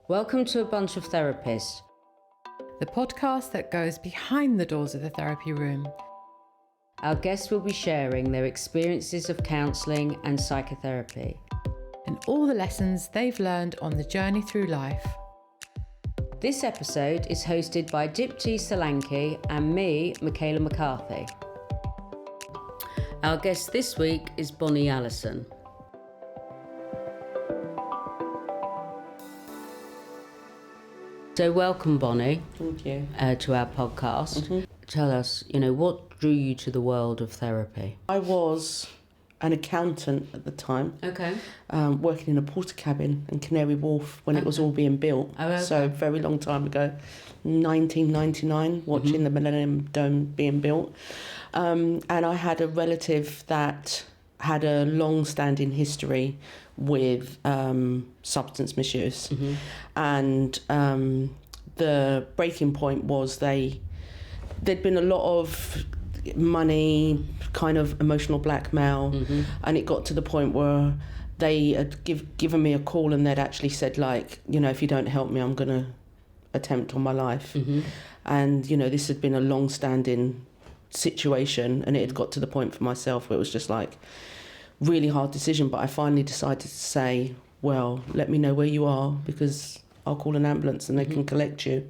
Welcome to A Bunch of Therapists, the podcast that goes behind the doors of the therapy room. Our guests will be sharing their experiences of counselling and psychotherapy, and all the lessons they've learned on the journey through life. This episode is hosted by Dipti Solanki and me, Michaela McCarthy. Our guest this week is Bonny Allyson. So welcome, Bonny. Thank you. To our podcast. Tell us, what drew you to the world of therapy? I was an accountant at the time. Okay. Working in a porter cabin in Canary Wharf when it was all being built. Oh, okay. So very long time ago, 1999, watching the Millennium Dome being built. And I had a relative that had a long-standing history with substance misuse. And the breaking point was there'd been a lot of money, kind of emotional blackmail, and it got to the point where they had given me a call and they'd actually said, if you don't help me, I'm going to attempt on my life. And, this had been a long-standing situation, and it had got to the point for myself where it was just really hard decision. But I finally decided to say, well, let me know where you are, because I'll call an ambulance and they can collect you.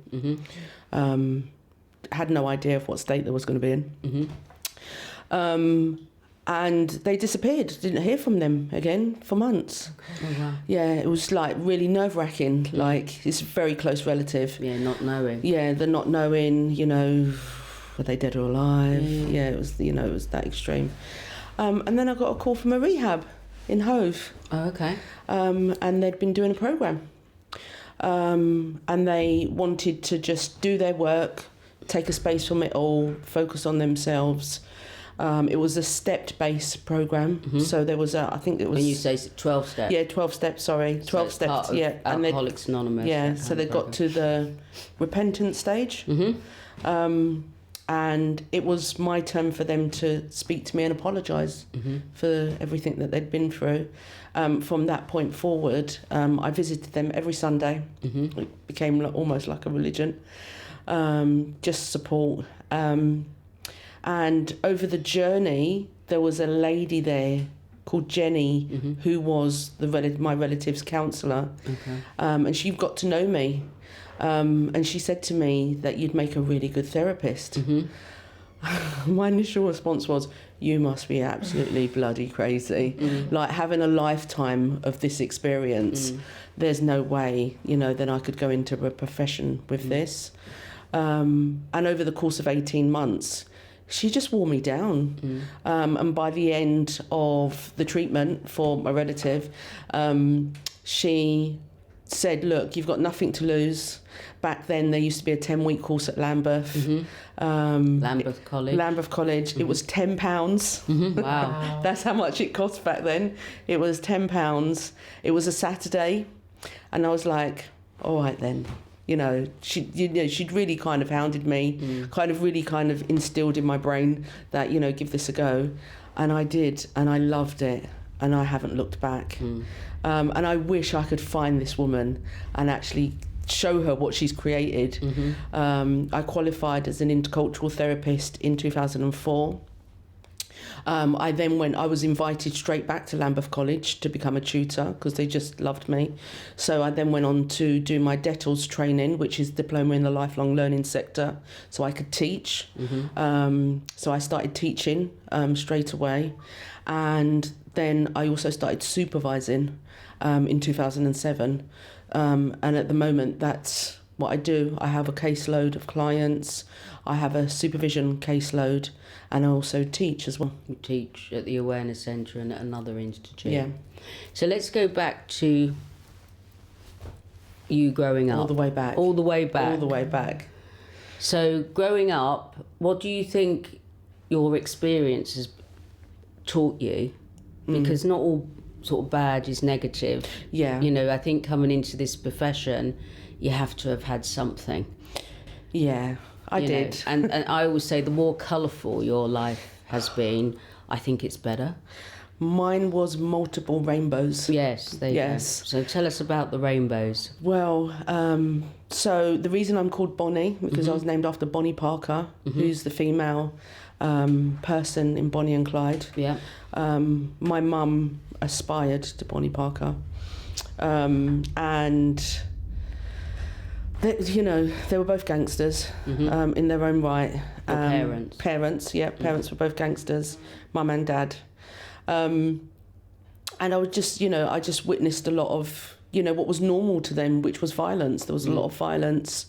Had no idea of what state they was going to be in. And they disappeared. Didn't hear from them again for months. Oh, wow. Yeah, it was really nerve-wracking. It's a very close relative. Yeah, not knowing. Yeah, the not knowing, were they dead or alive? Yeah, it was, it was that extreme. And then I got a call from a rehab in Hove. Oh, okay. And they'd been doing a programme. And they wanted to just do their work, take a space from it all, focus on themselves. It was a stepped-based programme. So there was I think it was... When you say 12 steps? Yeah, 12 steps, sorry. 12 steps, part of yeah. Alcoholics Anonymous. Yeah, so they got to the repentance stage. And it was my turn for them to speak to me and apologise for everything that they'd been through. From that point forward, I visited them every Sunday. It became almost like a religion. Just support. And over the journey, there was a lady there called Jenny, who was my relative's counsellor. Okay. And she got to know me. And she said to me that you'd make a really good therapist. My initial response was, you must be absolutely bloody crazy. Having a lifetime of this experience, there's no way, then I could go into a profession with this. And over the course of 18 months, she just wore me down. And by the end of the treatment for my relative, she said, look, you've got nothing to lose. Back then there used to be a 10-week course at Lambeth. Lambeth College. Lambeth College. It was £10. Wow. That's how much it cost back then. It was £10. It was a Saturday. And I was like, all right then. She'd really kind of hounded me, kind of instilled in my brain that, give this a go. And I did, and I loved it. And I haven't looked back. And I wish I could find this woman and actually show her what she's created. I qualified as an intercultural therapist in 2004. I was invited straight back to Lambeth College to become a tutor because they just loved me. So I then went on to do my DETLS training, which is Diploma in the Lifelong Learning Sector, so I could teach. So I started teaching straight away. And then I also started supervising in 2007. And at the moment, that's what I do. I have a caseload of clients. I have a supervision caseload, and I also teach as well. You teach at the Awareness Centre and at another institute. Yeah. So let's go back to you growing up. All the way back. All the way back. All the way back. So growing up, what do you think your experience has taught you? Because not all sort of bad is negative. Yeah. I think coming into this profession, you have to have had something. Yeah, I did. And I always say the more colourful your life has been, I think it's better. Mine was multiple rainbows. Yes, there you Yes. go. So tell us about the rainbows. Well, so the reason I'm called Bonny, because I was named after Bonny Parker, who's the female person in Bonnie and Clyde. Yeah. My mum aspired to Bonny Parker. And, they were both gangsters in their own right. Parents. Parents, yeah. Parents were both gangsters, mum and dad. And I was just, I just witnessed a lot of, what was normal to them, which was violence. There was a lot of violence.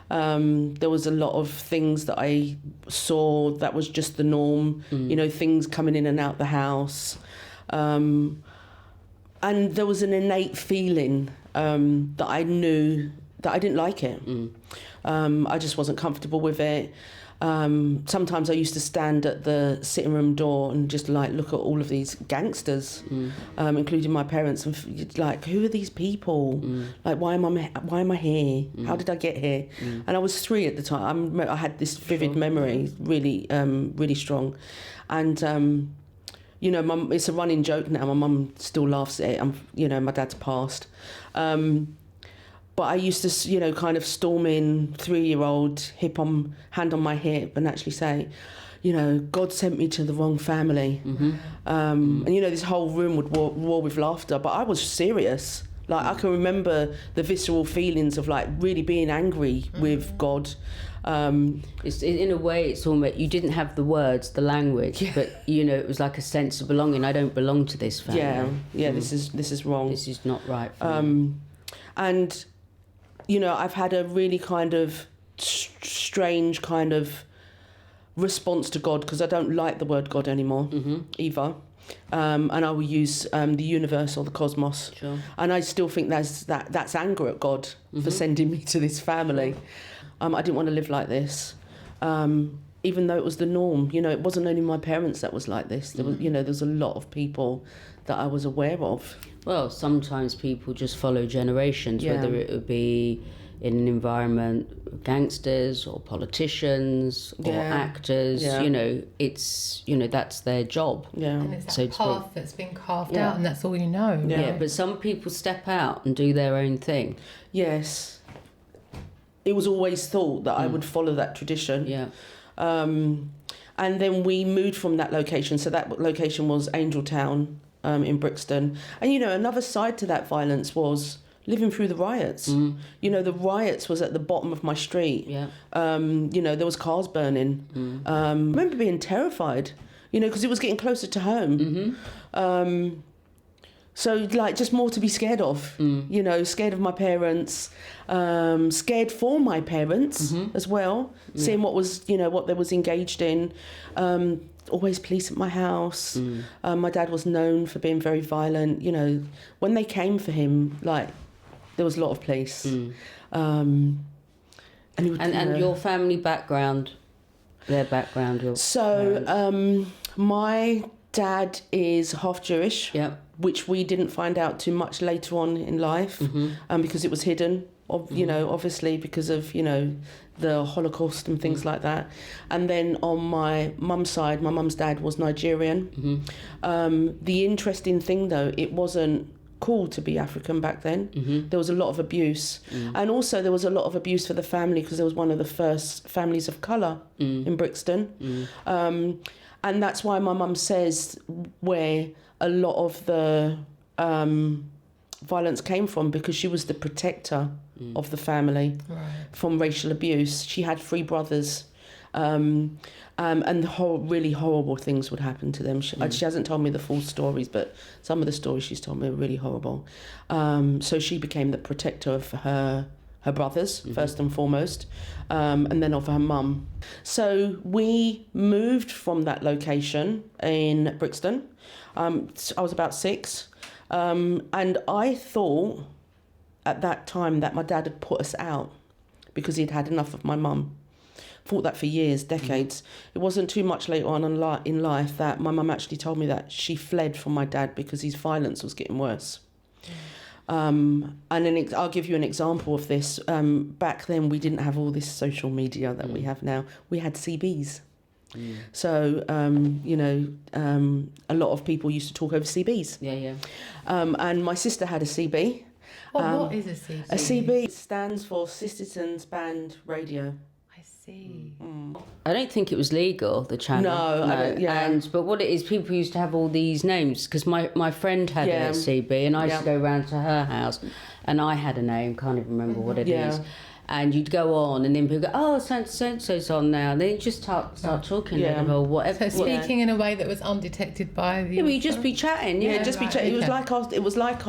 There was a lot of things that I saw that was just the norm, things coming in and out the house. And there was an innate feeling that I knew that I didn't like it. I just wasn't comfortable with it. Sometimes I used to stand at the sitting room door and just look at all of these gangsters, including my parents, and who are these people? Why am I here? How did I get here? And I was 3 at the time. I had this vivid memory, really, really strong, and Mum, it's a running joke now. My mum still laughs at it. My dad's passed. But I used to, kind of storm in, 3-year-old, hand on my hip, and actually say, God sent me to the wrong family. And, this whole room would roar with laughter. But I was serious. I can remember the visceral feelings of, really being angry with God. It's in a way, it's almost, you didn't have the words, the language, but it was like a sense of belonging. I don't belong to this family. Yeah. This is wrong. This is not right for me. And I've had a really kind of strange kind of response to God, because I don't like the word God anymore either. And I will use the universe or the cosmos. Sure. And I still think that's anger at God for sending me to this family. I didn't want to live like this, even though it was the norm. It wasn't only my parents that was like this. There was, there's a lot of people that I was aware of. Well, sometimes people just follow generations, whether it would be in an environment of gangsters or politicians or actors. It's that's their job. And it's that path that's been carved out, and that's all you know. But some people step out and do their own thing. Yes. It was always thought that I would follow that tradition. And then we moved from that location. So that location was Angeltown in Brixton. And, another side to that violence was living through the riots. The riots was at the bottom of my street. There was cars burning. I remember being terrified, because it was getting closer to home. So, just more to be scared of, scared of my parents, scared for my parents as well, seeing what was, what they was engaged in. Always police at my house. My dad was known for being very violent. When they came for him, there was a lot of police. And your family background, their background, your parents. My dad is half Jewish. Which we didn't find out too much later on in life, because it was hidden, obviously because of, the Holocaust and things like that. And then on my mum's side, my mum's dad was Nigerian. The interesting thing, though, it wasn't cool to be African back then. There was a lot of abuse. And also there was a lot of abuse for the family, because there was one of the first families of colour in Brixton. And that's why my mum says where a lot of the violence came from, because she was the protector of the family from racial abuse. She had 3 brothers, and really horrible things would happen to them. She hasn't told me the full stories, but some of the stories she's told me are really horrible. So she became the protector of her brothers, first and foremost, and then of her mum. So we moved from that location in Brixton. I was about 6, and I thought at that time that my dad had put us out because he'd had enough of my mum. Thought that for years, decades. It wasn't too much later on in life that my mum actually told me that she fled from my dad because his violence was getting worse. And then I'll give you an example of this. Back then, we didn't have all this social media that we have now. We had CBs. So, a lot of people used to talk over CBs. And my sister had a CB. What is a CB? A CB stands for Citizens Band Radio. I see. I don't think it was legal, the channel. No. But what it is, people used to have all these names, because my friend had a CB, and I used to go round to her house, and I had a name, can't even remember what it is. And you'd go on, and then people go, oh, so-and-so's on now. And then you just start talking or whatever. So speaking in a way that was undetected by the... Yeah, but you just be chatting. Be chatting. It was like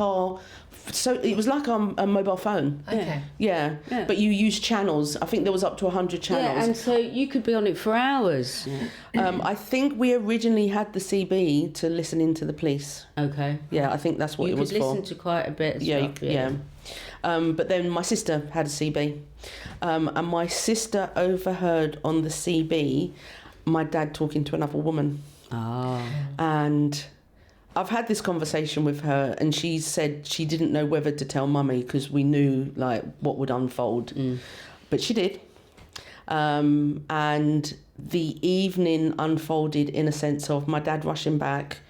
a mobile phone. Okay. Yeah. But you use channels. I think there was up to 100 channels. Yeah, and so you could be on it for hours. I think we originally had the CB to listen into the police. Okay. Yeah, I think that's what it was for. You could listen to quite a bit of stuff. Yeah. But then my sister had a CB. And my sister overheard on the CB my dad talking to another woman. Oh. And I've had this conversation with her, and she said she didn't know whether to tell mummy because we knew like what would unfold. But she did. And the evening unfolded in a sense of my dad rushing back,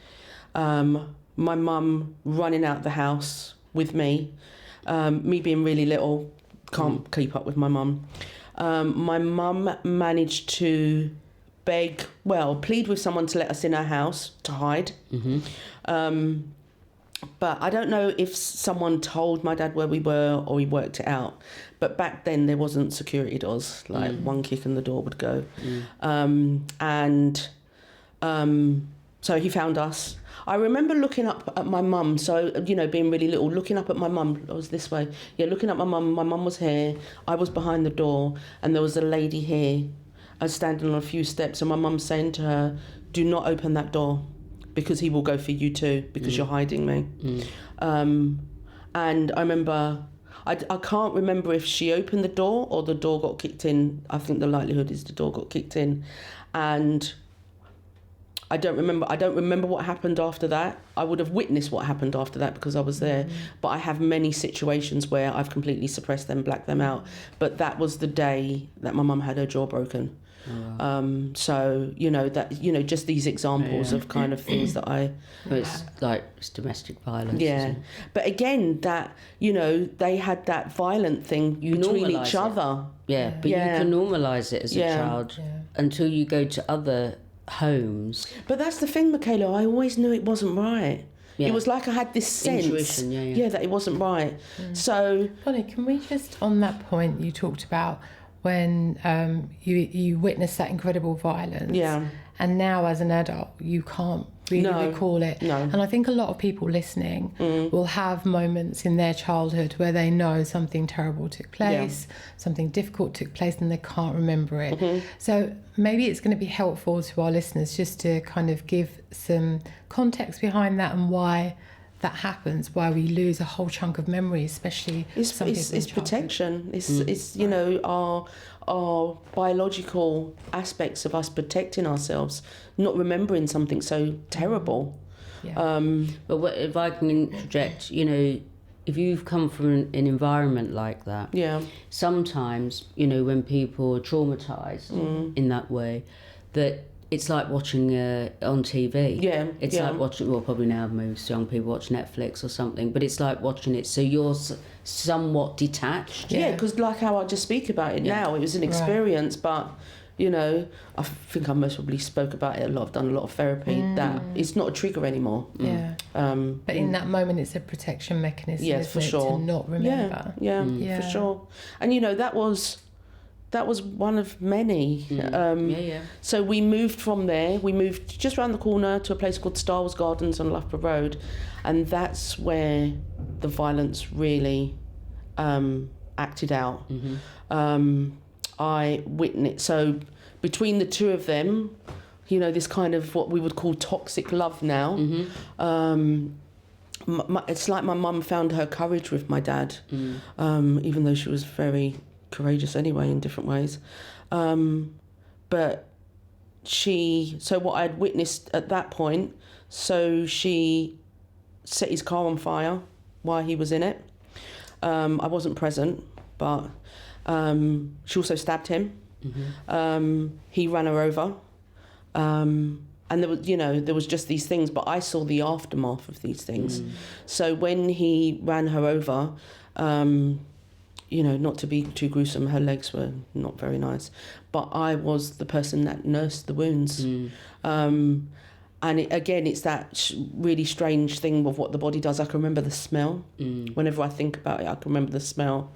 my mum running out the house with me, me being really little, can't keep up with my mum. My mum managed to plead with someone to let us in our house to hide. But I don't know if someone told my dad where we were or he worked it out. But back then there wasn't security doors, like one kick and the door would go. So he found us. I remember looking up at my mum, so, being really little, looking up at my mum. I was this way. Yeah, looking at my mum was here, I was behind the door, and there was a lady here. I was standing on a few steps, and my mum saying to her, do not open that door, because he will go for you too, because you're hiding me. And I remember, I can't remember if she opened the door or the door got kicked in. I think the likelihood is the door got kicked in. And I don't remember what happened after that. I would have witnessed what happened after that because I was there. But I have many situations where I've completely suppressed them, blacked them out. But that was the day that my mum had her jaw broken. So just these examples of kind of things that it's domestic violence. But again, that they had that violent thing between each other. But you can normalise it as a child until you go to other homes. But that's the thing, Michaela, I always knew it wasn't right. It was like I had this sense intuition, that it wasn't right. So Bonny, can we just, on that point you talked about when you witnessed that incredible violence, and now as an adult you can't really recall it. And I think a lot of people listening will have moments in their childhood where they know something terrible took place, something difficult took place, and they can't remember it. So maybe it's going to be helpful to our listeners just to kind of give some context behind that and why that happens, why we lose a whole chunk of memory, especially it's protection. It's our biological aspects of us protecting ourselves, not remembering something so terrible. But if I can interject, if you've come from an environment like that, sometimes when people are traumatized in that way, that it's like watching on TV. It's like watching, probably now most young people watch Netflix or something, but it's like watching it so you're somewhat detached. Because like how I just speak about it now, it was an experience, but I think I most probably spoke about it a lot. I've done a lot of therapy. That it's not a trigger anymore. But in that moment, it's a protection mechanism. Yes, for sure. To not remember. For sure. And that was one of many. So we moved from there. We moved just around the corner to a place called Star Wars Gardens on Loughborough Road, and that's where the violence really acted out. I witnessed. So between the two of them, this kind of what we would call toxic love now. It's like my mum found her courage with my dad, even though she was very courageous anyway in different ways. But so what I'd witnessed at that point, so she set his car on fire while he was in it. I wasn't present, but she also stabbed him. He ran her over. And there was just these things, but I saw the aftermath of these things. So when he ran her over, not to be too gruesome, her legs were not very nice, but I was the person that nursed the wounds. And it's that really strange thing of what the body does. I can remember the smell. Whenever I think about it, I can remember the smell.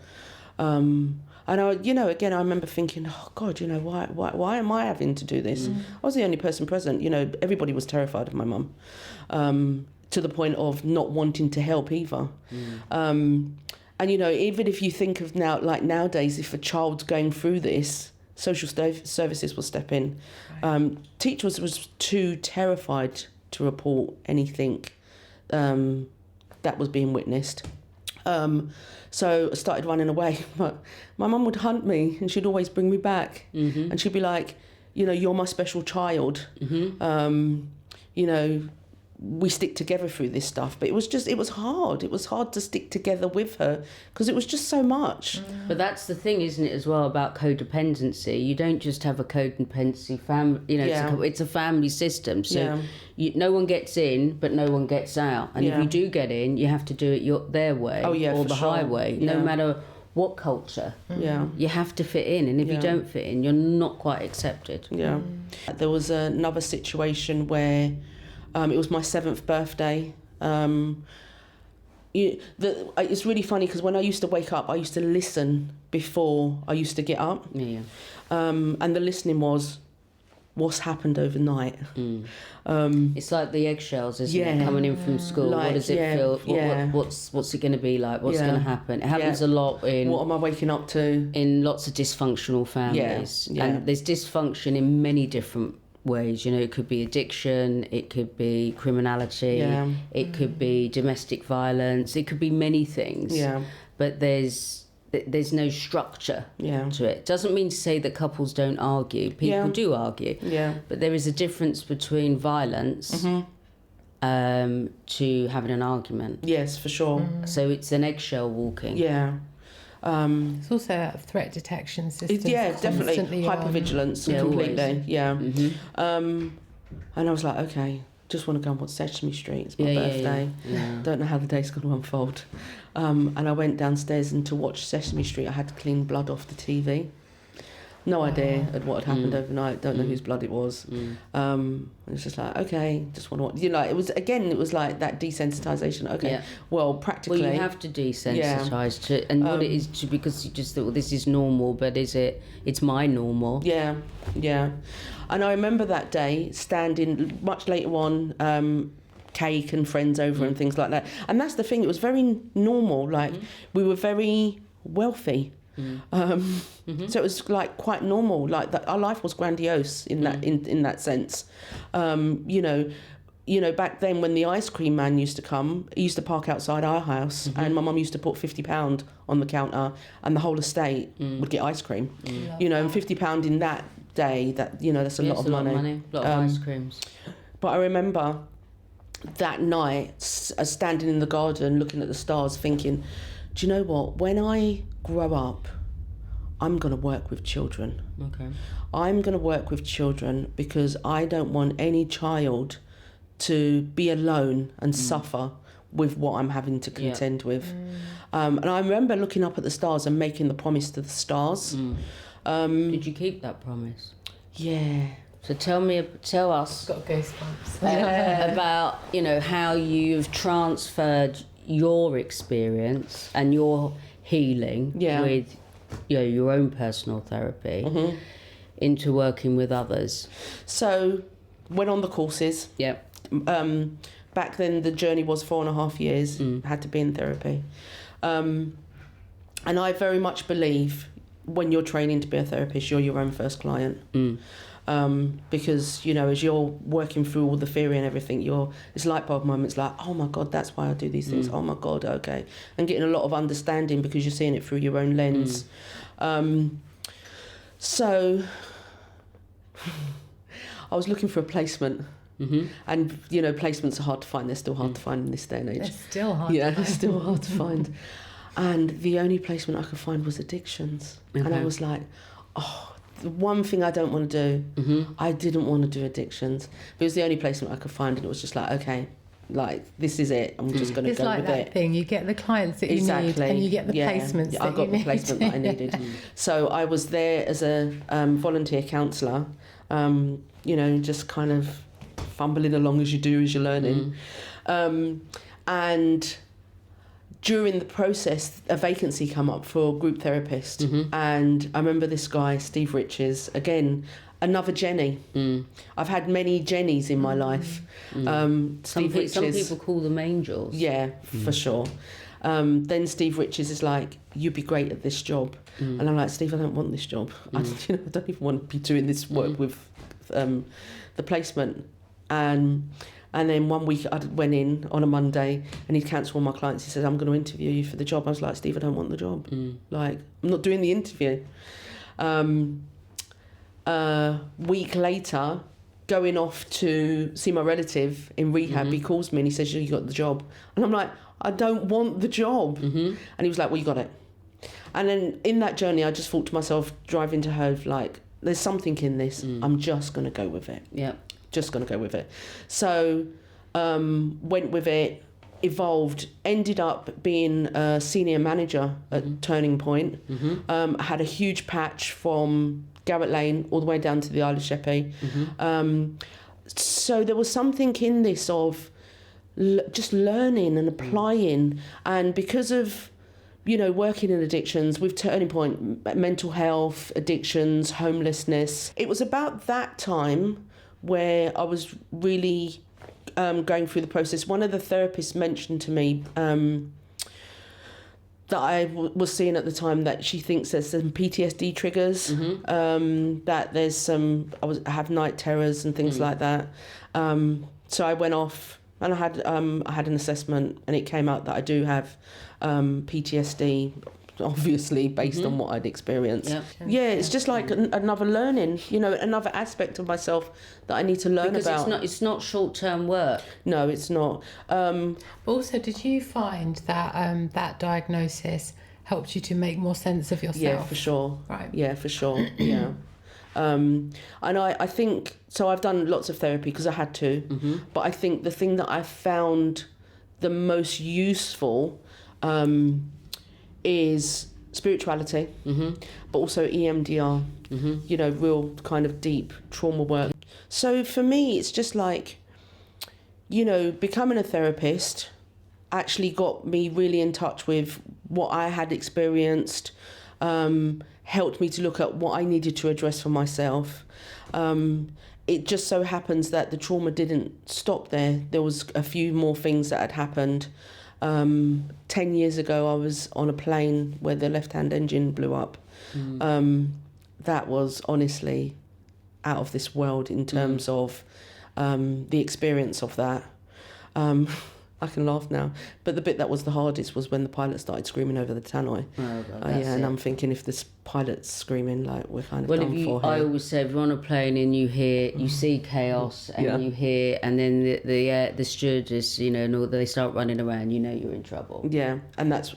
And I remember thinking, oh God, why am I having to do this? I was the only person present. Everybody was terrified of my mum, to the point of not wanting to help either. And even if you think of nowadays, if a child's going through this, social services will step in. Right. Teachers was too terrified to report anything that was being witnessed. So I started running away. But my mum would hunt me, and she'd always bring me back. And she'd be like, you're my special child. We stick together through this stuff. But it was hard. It was hard to stick together with her because it was just so much. But that's the thing, isn't it, as well, about codependency? You don't just have a codependency family. It's a family system. So no one gets in, but no one gets out. And if you do get in, you have to do it their way or the highway, no matter what culture. You have to fit in. And if you don't fit in, you're not quite accepted. There was another situation where it was my 7th birthday. It's really funny because when I used to wake up, I used to listen before I used to get up. And the listening was, what's happened overnight? It's like the eggshells, isn't it? Coming in from school. What does it feel? What's it going to be like? What's going to happen? It happens a lot in... What am I waking up to? In lots of dysfunctional families. And there's dysfunction in many different ways. It could be addiction, it could be criminality, it could be domestic violence, it could be many things. But there's no structure to it. Doesn't mean to say that couples don't argue. People do argue. But there is a difference between violence to having an argument. Yes, for sure. So it's an eggshell walking. It's also a threat detection system. Definitely. Hypervigilance, completely. And I was like, okay, just want to go and watch Sesame Street. It's my birthday. Don't know how the day's going to unfold. And I went downstairs, and to watch Sesame Street, I had to clean blood off the TV. No idea at what had happened overnight. Don't know whose blood it was. It's just like, okay, just want to. It was like that desensitization. Okay, well, practically. Well, you have to desensitize to, and what it is to, because you just thought, well, this is normal, but is it? It's my normal. Yeah. And I remember that day standing much later on. Cake and friends over and things like that. And that's the thing. It was very normal. Like we were very wealthy. So it was like quite normal, like that our life was grandiose in that in that sense. Back then when the ice cream man used to come, he used to park outside our house, and my mum used to put £50 on the counter, and the whole estate would get ice cream. And £50 in that day, that's a lot of money. A lot of ice creams. But I remember that night standing in the garden looking at the stars thinking, do you know what, when I grow up, I'm going to work with children. I'm going to work with children because I don't want any child to be alone and suffer with what I'm having to contend with. And I remember looking up at the stars and making the promise to the stars. Did you keep that promise? Yeah. So tell us got goosebumps. about how you've transferred your experience and your healing with your own personal therapy into working with others. So went on the courses. Back then the journey was 4.5 years. Had to be in therapy, and I very much believe when you're training to be a therapist, you're your own first client. Because as you're working through all the theory and everything, it's light bulb moments like, oh my God, that's why I do these things. Oh my God, okay. And getting a lot of understanding because you're seeing it through your own lens. So I was looking for a placement. And placements are hard to find. They're still hard to find in this day and age. They're still hard they're still hard to find. And the only placement I could find was addictions. And I was like, oh, the one thing I don't want to do, I didn't want to do addictions. But it was the only placement I could find, and it was just like, okay, like, this is it. I'm just going to go with it. It's like that thing. You get the clients that you need, and you get the placements that you need. I got the placement that I needed. So I was there as a volunteer counsellor, just kind of fumbling along as you do as you're learning. And during the process, a vacancy come up for a group therapist. And I remember this guy, Steve Riches, again, another Jenny. I've had many Jennies in my life. Some people call them angels. Yeah, for sure. Then Steve Riches is like, you'd be great at this job. And I'm like, Steve, I don't want this job. I don't even want to be doing this work with the placement. And then one week I went in on a Monday and he'd cancelled all my clients. He said, I'm going to interview you for the job. I was like, Steve, I don't want the job. Like, I'm not doing the interview. Week later, going off to see my relative in rehab, he calls me and he says, you got the job. And I'm like, I don't want the job. And he was like, well, you got it. And then in that journey, I just thought to myself, driving to Hove, like, there's something in this. I'm just going to go with it. Yeah. Just going to go with it. So went with it, evolved, ended up being a senior manager at Turning Point. I had a huge patch from Garrett Lane all the way down to the Isle of Sheppey. So there was something in this of just learning and applying. And because of, working in addictions, with Turning Point, mental health, addictions, homelessness, it was about that time where I was really going through the process. One of the therapists mentioned to me that I was seeing at the time that she thinks there's some PTSD triggers, that there's some, I have night terrors and things like that. So I went off and I had an assessment and it came out that I do have PTSD, obviously based on what I'd experienced. It's just like another learning, another aspect of myself that I need to learn about. It's not short-term work. No, it's not. Also, did you find that that diagnosis helped you to make more sense of yourself? Yeah, for sure. Right. Yeah, for sure. Yeah. And I think, so I've done lots of therapy because I had to, but I think the thing that I found the most useful is spirituality, but also EMDR, real kind of deep trauma work. So for me, it's just like, becoming a therapist actually got me really in touch with what I had experienced, helped me to look at what I needed to address for myself. It just so happens that the trauma didn't stop there. There was a few more things that had happened. 10 years ago, I was on a plane where the left-hand engine blew up. That was honestly out of this world in terms of the experience of that. I can laugh now, but the bit that was the hardest was when the pilot started screaming over the tannoy. And I'm thinking, if this pilot's screaming, like, we're kind of done for here. I always say, if you're on a plane and you see chaos and you hear, and then the stewardess, and all, they start running around, you're in trouble. Yeah, and that's,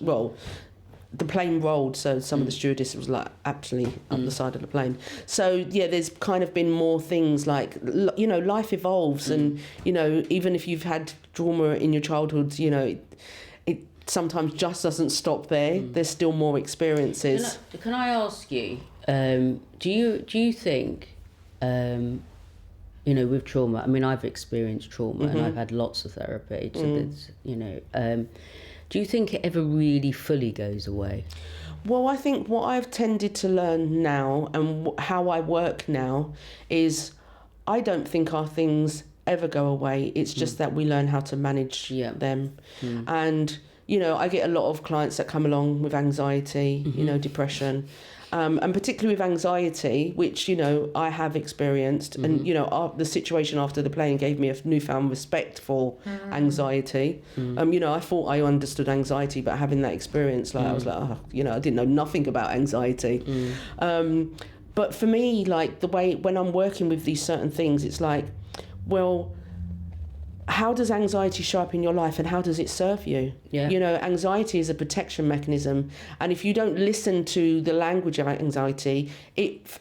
the plane rolled, so some of the stewardess was like actually up the side of the plane. So there's kind of been more things like, life evolves, and even if you've had trauma in your childhood, it sometimes just doesn't stop there. There's still more experiences. Can I ask you, do you think, with trauma? I mean, I've experienced trauma and I've had lots of therapy. Do you think it ever really fully goes away? Well, I think what I've tended to learn now and how I work now is I don't think our things ever go away. It's just that we learn how to manage them. And, I get a lot of clients that come along with anxiety, depression. And particularly with anxiety, which, I have experienced. And, the situation after the plane gave me a newfound respect for anxiety. I thought I understood anxiety, but having that experience, I was like, I didn't know nothing about anxiety. But for me, like, the way, when I'm working with these certain things, it's like, well, how does anxiety show up in your life and how does it serve you? Yeah. You know, anxiety is a protection mechanism. And if you don't listen to the language of anxiety,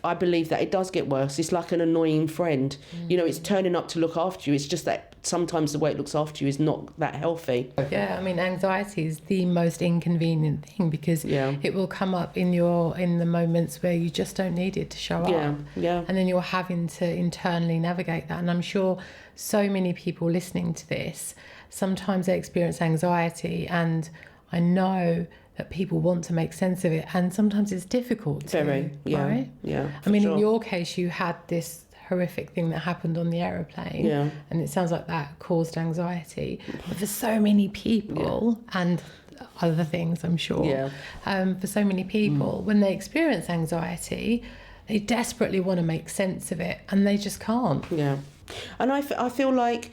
I believe that it does get worse. It's like an annoying friend. You know, it's turning up to look after you. It's just that sometimes the way it looks after you is not that healthy. Yeah, I mean, anxiety is the most inconvenient thing because it will come up in the moments where you just don't need it to show up. Yeah. And then you're having to internally navigate that. And I'm sure so many people listening to this, sometimes they experience anxiety, and I know that people want to make sense of it, and sometimes it's difficult to, right? Yeah. I mean, in your case, you had this horrific thing that happened on the aeroplane, and it sounds like that caused anxiety. But for so many people, and other things, I'm sure, for so many people, when they experience anxiety, they desperately want to make sense of it, and they just can't. Yeah. And I feel like,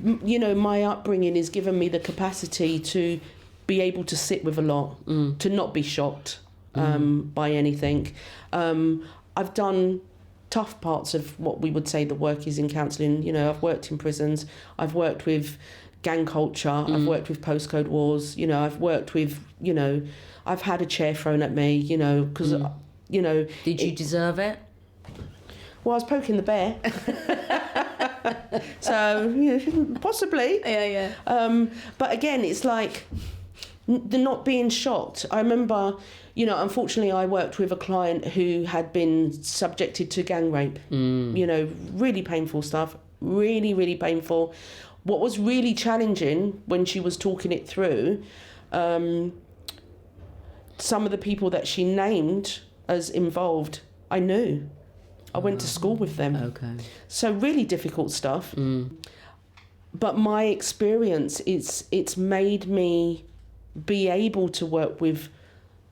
you know, my upbringing has given me the capacity to be able to sit with a lot, to not be shocked by anything. I've done tough parts of what we would say the work is in counselling. You know, I've worked in prisons, I've worked with gang culture, I've worked with postcode wars, you know, I've worked with, you know, I've had a chair thrown at me, you know, because, you know... Did you deserve it? Well, I was poking the bear. So, you know, possibly. Yeah. But again, it's like the not being shocked. I remember, you know, unfortunately I worked with a client who had been subjected to gang rape. You know, really painful stuff. Really, really painful. What was really challenging when she was talking it through, some of the people that she named as involved, I knew. I went to school with them. Okay. So really difficult stuff. But my experience, it's made me be able to work with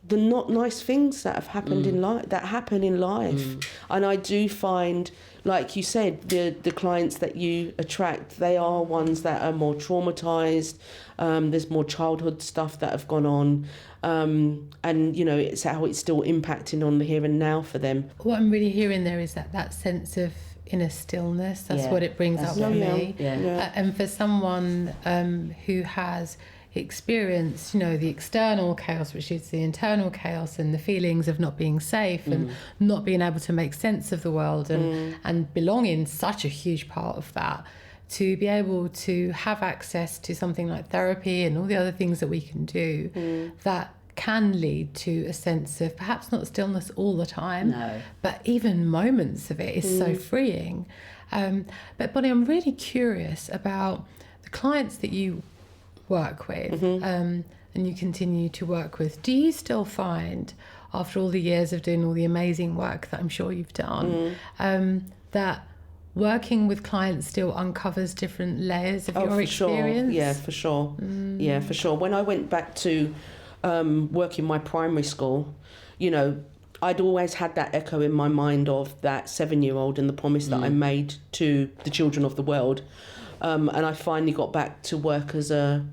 the not nice things that have happened in life, that happen in life. And I do find, like you said, the clients that you attract, they are ones that are more traumatized. There's more childhood stuff that have gone on. And, you know, it's how it's still impacting on the here and now for them. What I'm really hearing there is that sense of inner stillness. That's what it brings up for me. And for someone who has experienced, you know, the external chaos, which is the internal chaos, and the feelings of not being safe and not being able to make sense of the world, and belonging, such a huge part of that, to be able to have access to something like therapy and all the other things that we can do that can lead to a sense of perhaps not stillness all the time, but even moments of it is so freeing. But Bonny, I'm really curious about the clients that you work with and you continue to work with. Do you still find, after all the years of doing all the amazing work that I'm sure you've done, that working with clients still uncovers different layers of your experience? Sure. Yeah, for sure. Yeah, for sure. When I went back to work in my primary school, you know, I'd always had that echo in my mind of that 7-year-old and the promise that I made to the children of the world. And I finally got back to work as a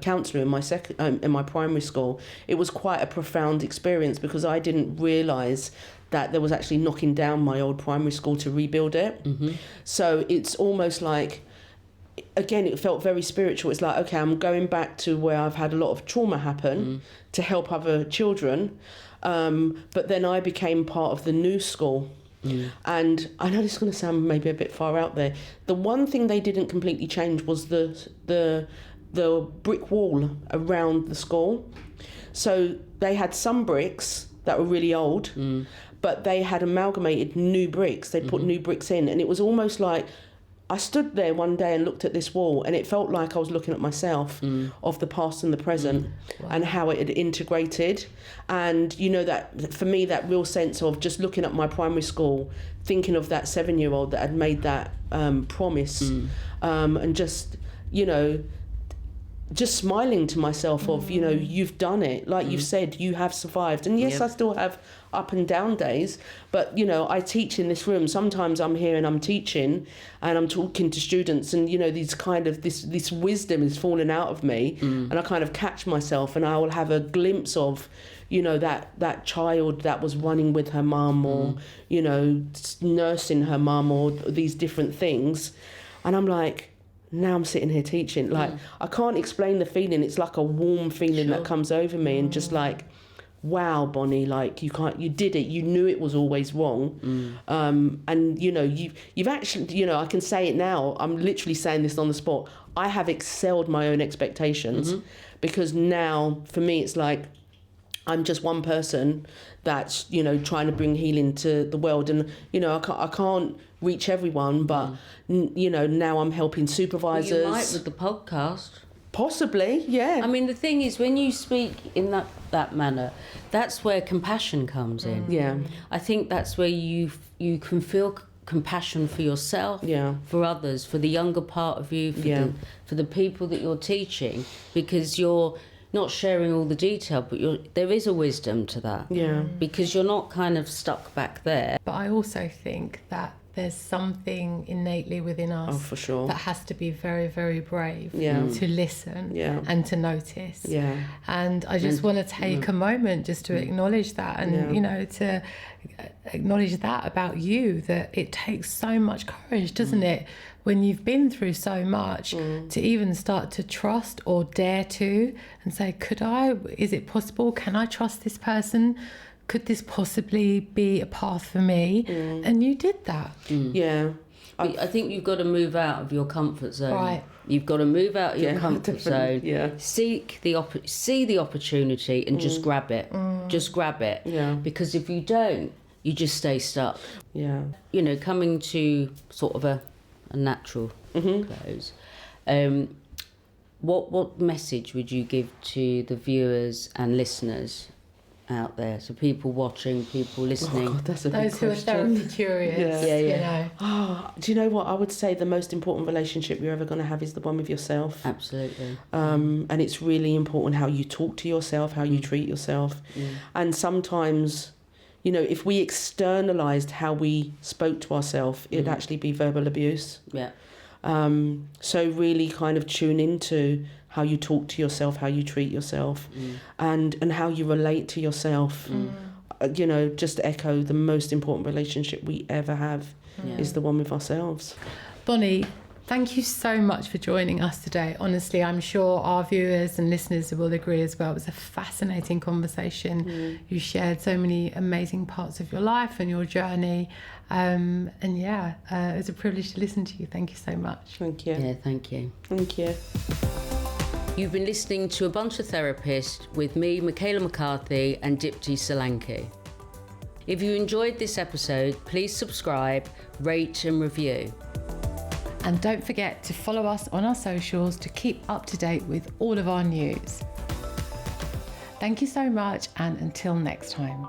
counsellor in my primary school. It was quite a profound experience because I didn't realise that there was actually knocking down my old primary school to rebuild it. So it's almost like, again, it felt very spiritual. It's like, okay, I'm going back to where I've had a lot of trauma happen to help other children. But then I became part of the new school. And I know this is going to sound maybe a bit far out there. The one thing they didn't completely change was the brick wall around the school. So they had some bricks that were really old, but they had amalgamated new bricks. They put new bricks in, and it was almost like I stood there one day and looked at this wall, and it felt like I was looking at myself of the past and the present and how it had integrated. And, you know, that for me, that real sense of just looking at my primary school, thinking of that 7-year-old that had made that promise, and just, you know, just smiling to myself of, you know, you've done it. Like you've said, you have survived. And yes, I still have up and down days, but, you know, I teach in this room. Sometimes I'm here and I'm teaching and I'm talking to students, and, you know, these kind of this wisdom is falling out of me, and I kind of catch myself, and I will have a glimpse of, you know, that child that was running with her mum, or, you know, nursing her mum, or these different things. And I'm like, now I'm sitting here teaching. Like, I can't explain the feeling. It's like a warm feeling that comes over me, and just like, wow, Bonny, like you did it. You knew it was always wrong. And you know, you've actually, you know, I can say it now. I'm literally saying this on the spot. I have excelled my own expectations, because now for me it's like, I'm just one person that's, you know, trying to bring healing to the world. And, you know, I can't reach everyone, but, you know, now I'm helping supervisors. Well, you might with the podcast. Possibly, yeah. I mean, the thing is, when you speak in that manner, that's where compassion comes in. Yeah. I think that's where you can feel compassion for yourself, for others, for the younger part of you, for the people that you're teaching, because you're not sharing all the detail, but there is a wisdom to that. Yeah. Because you're not kind of stuck back there. But I also think that there's something innately within us for sure. that has to be very, very brave to listen and to notice. Yeah. And I just want to take a moment just to acknowledge that, and you know, to acknowledge that about you, that it takes so much courage, doesn't it, when you've been through so much, to even start to trust or dare to, and say, is it possible? Can I trust this person? Could this possibly be a path for me? And you did that. Yeah. I think you've got to move out of your comfort zone. Right. You've got to move out of your comfort zone. Yeah. See the opportunity and just grab it. Just grab it. Yeah. Because if you don't, you just stay stuck. Yeah. You know, coming to sort of a natural close. What message would you give to the viewers and listeners out there? So people watching, people listening. Oh God, that's a big Those who are question. thoroughly curious, you know. Oh, do you know what? I would say the most important relationship you're ever going to have is the one with yourself. Absolutely. And it's really important how you talk to yourself, how you treat yourself. And sometimes, you know, if we externalised how we spoke to ourselves, it'd actually be verbal abuse. Yeah. So really kind of tune into how you talk to yourself, how you treat yourself, and how you relate to yourself. You know, just to echo, the most important relationship we ever have is the one with ourselves. Bonny, thank you so much for joining us today. Honestly, I'm sure our viewers and listeners will agree as well. It was a fascinating conversation. You shared so many amazing parts of your life and your journey. And it was a privilege to listen to you. Thank you so much. Thank you. Yeah, thank you. Thank you. You've been listening to A Bunch of Therapists with me, Michaela McCarthy, and Dipti Solanki. If you enjoyed this episode, please subscribe, rate and review. And don't forget to follow us on our socials to keep up to date with all of our news. Thank you so much, and until next time.